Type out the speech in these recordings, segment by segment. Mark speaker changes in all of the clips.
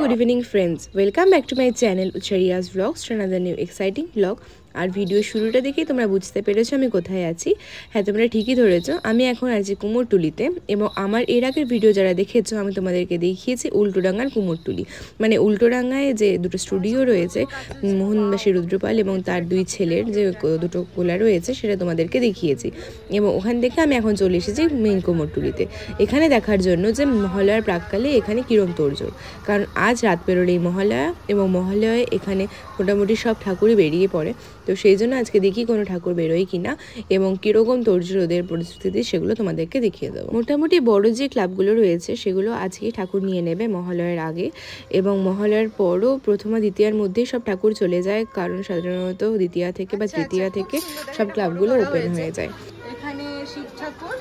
Speaker 1: Good evening friends, welcome back to my channel Uchariya's Vlogs to another new exciting vlog. R video শুরুটা দেখেই তোমরা বুঝতে পেরেছো আমি কোথায় আছি। হ্যাঁ, তোমরা ঠিকই ধরেছো, আমি এখন আছি কুমোরটুলিতে। এবং আমার এর আগের ভিডিও যারা দেখেছো আমি তোমাদেরকে দেখিয়েছি উল্টোডাঙ্গার কুমোরটুলি, মানে উল্টোডাঙ্গায় যে দুটো স্টুডিও রয়েছে, মোহনবাসী রুদ্রপাল এবং তার দুই ছেলের যে দুটো কোলা রয়েছে সেটা তোমাদেরকে দেখিয়েছি। এবং ওখান থেকে আমি এখন চলে এসেছি মেইন কুমোরটুলিতে, এখানে দেখার জন্য যে মহালয়ার প্রাককালে এখানে কিরম তোড়জোড়। কারণ আজ রাত পেরোলেই মহালয়া, এবং মহালয়ায় এখানে মোটামুটি সব ঠাকুরই বেরিয়ে পড়ে। তো সেই জন্য আজকে দেখি কোনো ঠাকুর বেরোয় কিনা এবং কীরকম তোড়জোড়ের পরিস্থিতি সেগুলো তোমাদেরকে দেখিয়ে দেবো। মোটামুটি বড় যে ক্লাবগুলো রয়েছে সেগুলো আজকেই ঠাকুর নিয়ে নেবে মহালয়ার আগে, এবং মহালয়ার পরও প্রথমা দ্বিতীয়ার মধ্যেই সব ঠাকুর চলে যায়, কারণ সাধারণত দ্বিতীয়া থেকে বা তৃতীয়া থেকে সব ক্লাবগুলো ওপেন হয়ে যায়।
Speaker 2: এখানে শিব ঠাকুর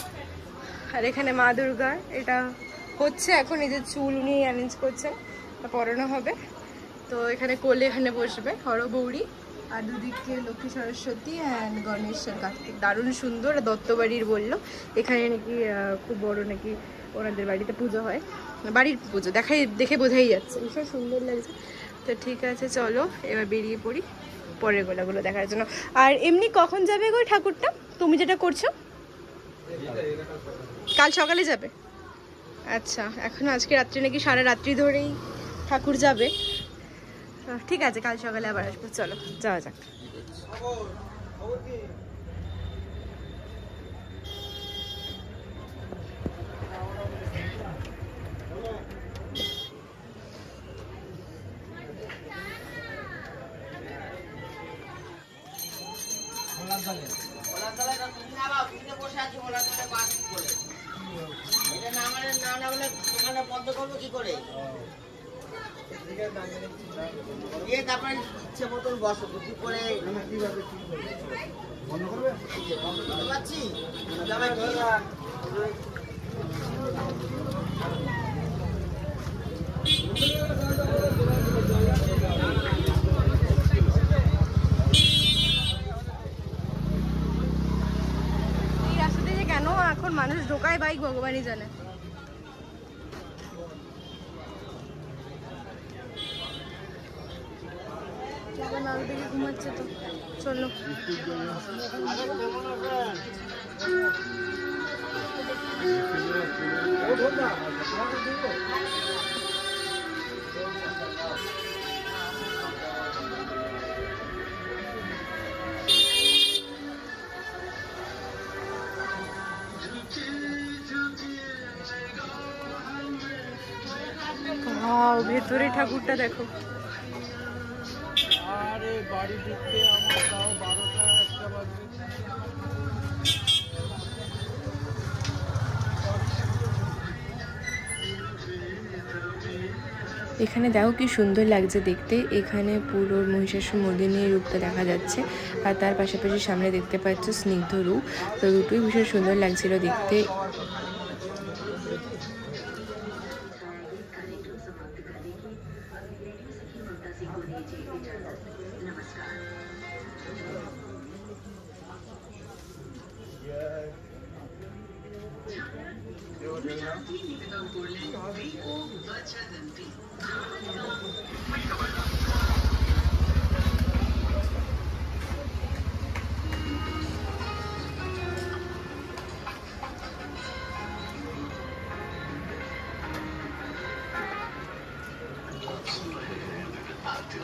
Speaker 2: আর এখানে মা দুর্গা, এটা হচ্ছে এখন এই যে চুল উনি অ্যারেঞ্জ করছেন, পরানো হবে। তো এখানে কোলে এখানে বসবে হরগৌরী, আর দুদিকে লক্ষ্মী সরস্বতী অ্যান্ড গণেশ আর কার্তিক। দারুণ সুন্দর। দত্তবাড়ির বললো এখানে নাকি খুব বড় নাকি ওনাদের বাড়িতে পুজো হয়, বাড়ির পুজো দেখে বোঝাই যাচ্ছে, ভীষণ সুন্দর লাগছে। তো ঠিক আছে, চলো এবার বেরিয়ে পড়ি পরের গোলাগুলো দেখার জন্য। আর এমনি কখন যাবে গো ঠাকুরটা, তুমি যেটা করছো? কাল সকালে যাবে। আচ্ছা, এখন আজকে রাত্রে নাকি সারা রাত্রি ধরেই ঠাকুর যাবে। ঠিক আছে, কাল সকালে আবার আসবো। চলো যাওয়া যাক।
Speaker 3: বন্ধ করবো কি করে? তারপরে ইচ্ছে মতন বসো, কি করে বন্ধ করবে? বন্ধ করতে পারছি।
Speaker 2: এই রাস্তাতে যে কেন এখন মানুষ ঢোকায় বাইক ভগবানই জানে। ঘুমাচ্ছে তো, চলো। ভেতরে ঠাকুরটা দেখো।
Speaker 4: আরে বাড়ি ঢুকতে আমার তাও 12টা-1টা বাজবে।
Speaker 1: এখানে দেখো কি সুন্দর লাগছে দেখতে, এখানে পুরো মহিষাসুর মর্দিনীর রূপটা দেখা যাচ্ছে, আর তার পাশাপাশি সামনে দেখতে পাচ্ছ স্নিগ্ধ রূপ। তো দুটোই ভীষণ সুন্দর লাগছিল দেখতে।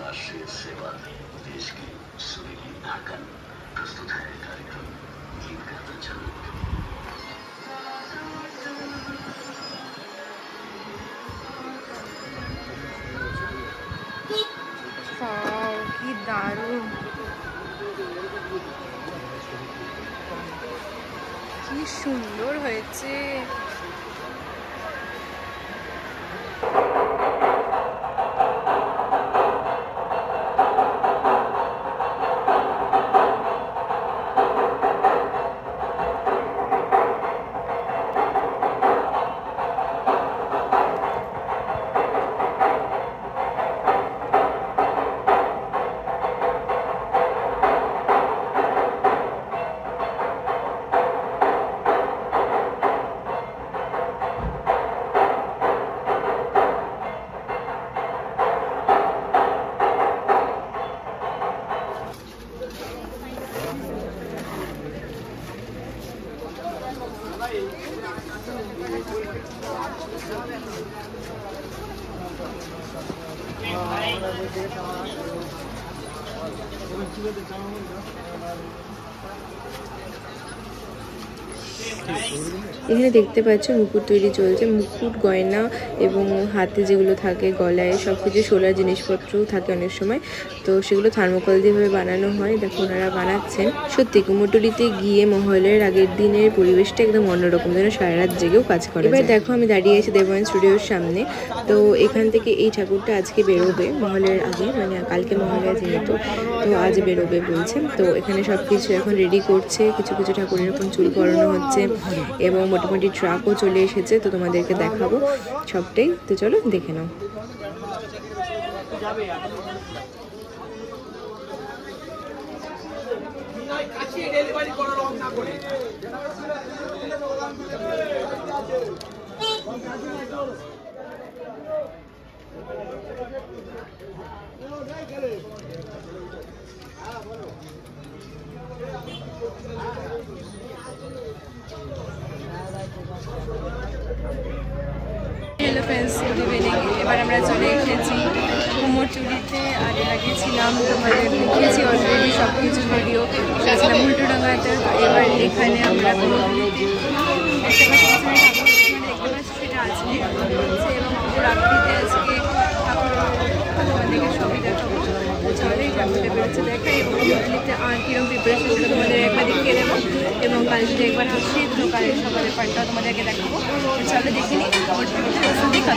Speaker 5: राष्ट्रीय सेवा देश की सुरीली धड़कन प्रस्तुत है कार्यक्रम गीत गाता चलो।
Speaker 2: কি দারুণ, কি সুন্দর হয়েছে।
Speaker 1: এখানে দেখতে পাচ্ছ মুকুট তৈরি চলছে। মুকুট, গয়না এবং হাতে যেগুলো থাকে, গলায়, সব কিছু সোলার জিনিসপত্রও থাকে অনেক সময়। তো সেগুলো থার্মোকল দিয়ে বানানো হয়। দেখো ওনারা বানাচ্ছেন। সত্যি কুমোরটুলিতে গিয়ে মহালয়ের আগের দিনের পরিবেশটা একদম অন্যরকম, যেন সারা রাত জেগেও কাজ করে। এবার দেখো আমি দাঁড়িয়ে আছি দেবয়ান স্টুডিওর সামনে। তো এখান থেকে এই ঠাকুরটা আজকে বেরোবে মহালয়ের আগে, মানে কালকে মহালয়া যেহেতু, তো আজ বেরোবে বলছে। তো এখানে সব কিছু এখন রেডি করছে। কিছু কিছু ঠাকুরের এখন চুল পরানো হচ্ছে এবং মোটামুটি ট্রাকও চলে এসেছে। তো তোমাদেরকে দেখাবো সবটাই। তো চলো দেখে নাও।
Speaker 2: Hello friends, good evening. এবার আমরা চলে এসেছি কুমোরটুলিতে। আর এর আগে ছিলাম, তোমাদের দেখিয়েছি অলরেডি সব কিছু ভিডিও। ছিলাম উল্টোডাঙ্গাতে। এবার এখানে আমরা কুমোরটুলিতে দেখতে পাচ্ছি সেটা আছে এবং রাত্রিতে আজকে ঠাকুর তোমাদেরকে সবই দেখাবো। চলো এই ঠাকুরটা বেরোচ্ছে দেখা এবং কুমোরটুলিতে আর কীরকম প্রিপারেশন সেটা তোমাদের একবার দেখিয়ে দেবো। এবং কাল যদি একবার আসি তো কালের সকালের পার্টটাও তোমাদেরকে দেখাবো। চলো দেখে নিই কুমোরটুলিতে দেখা।